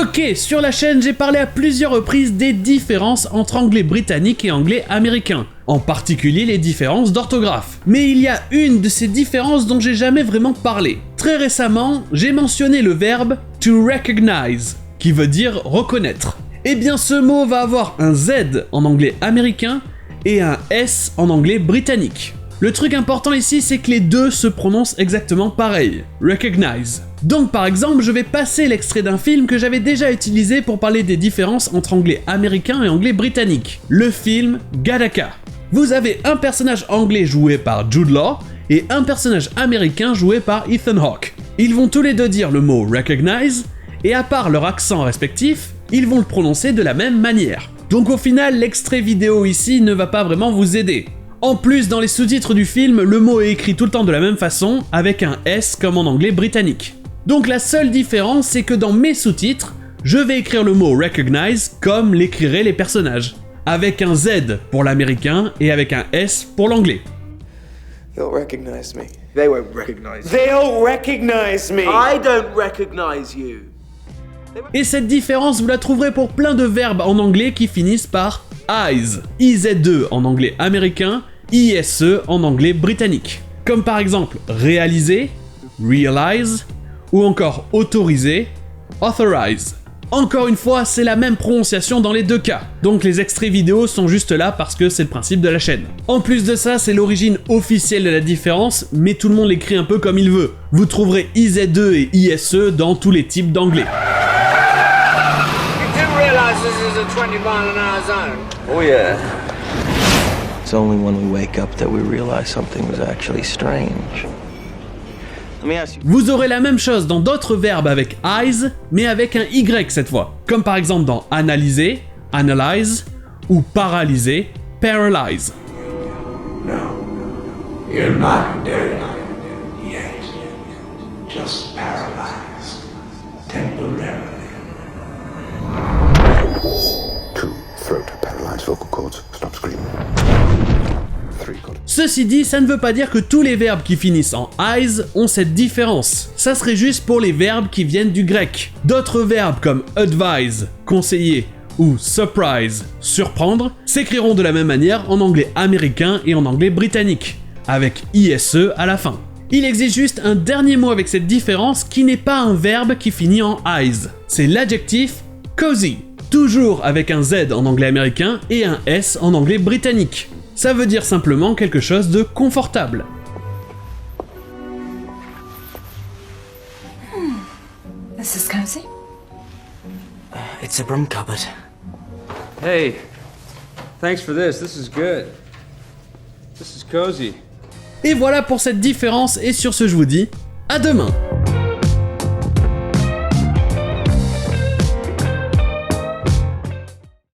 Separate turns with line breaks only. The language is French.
Ok, sur la chaîne, j'ai parlé à plusieurs reprises des différences entre anglais britannique et anglais américain, en particulier les différences d'orthographe. Mais il y a une de ces différences dont j'ai jamais vraiment parlé. Très récemment, j'ai mentionné le verbe to recognize, qui veut dire reconnaître. Eh bien ce mot va avoir un Z en anglais américain et un S en anglais britannique. Le truc important ici, c'est que les deux se prononcent exactement pareil, recognize. Donc par exemple, je vais passer l'extrait d'un film que j'avais déjà utilisé pour parler des différences entre anglais américain et anglais britannique. Le film Gattaca. Vous avez un personnage anglais joué par Jude Law et un personnage américain joué par Ethan Hawke. Ils vont tous les deux dire le mot recognize, et à part leur accent respectif, ils vont le prononcer de la même manière. Donc au final, l'extrait vidéo ici ne va pas vraiment vous aider. En plus, dans les sous-titres du film, le mot est écrit tout le temps de la même façon, avec un S comme en anglais britannique. Donc la seule différence, c'est que dans mes sous-titres, je vais écrire le mot recognize comme l'écriraient les personnages, avec un Z pour l'américain et avec un S pour l'anglais.
They'll recognize me. They won't recognize me. They'll recognize me. I don't recognize you.
Et cette différence, vous la trouverez pour plein de verbes en anglais qui finissent par eyes, IZ2 en anglais américain, ISE en anglais britannique. Comme par exemple réaliser, realize, ou encore autoriser, authorize. Encore une fois, c'est la même prononciation dans les deux cas, donc les extraits vidéo sont juste là parce que c'est le principe de la chaîne. En plus de ça, c'est l'origine officielle de la différence, mais tout le monde l'écrit un peu comme il veut. Vous trouverez IZ2 et ISE dans tous les types d'anglais.
Oh yeah. It's only when we wake up that we realize something was actually strange. Let me ask you.
Vous aurez la même chose dans d'autres verbes avec eyes, mais avec un Y cette fois. Comme par exemple dans analyser, analyze, ou paralyser, paralyze.
No, you're not dead yet. Just paralyzed temporarily. Throat, paralyzed vocal cords, stop screaming. 3 cords.
Ceci dit, ça ne veut pas dire que tous les verbes qui finissent en eyes ont cette différence. Ça serait juste pour les verbes qui viennent du grec. D'autres verbes comme advise, conseiller, ou surprise, surprendre, s'écriront de la même manière en anglais américain et en anglais britannique, avec ISE à la fin. Il existe juste un dernier mot avec cette différence qui n'est pas un verbe qui finit en eyes. C'est l'adjectif cozy. Toujours avec un Z en anglais américain et un S en anglais britannique. Ça veut dire simplement quelque chose de confortable.
This is cozy.
It's a broom cupboard.
Hey, thanks for this. This is good. This is cozy.
Et voilà pour cette différence et sur ce je vous dis à demain.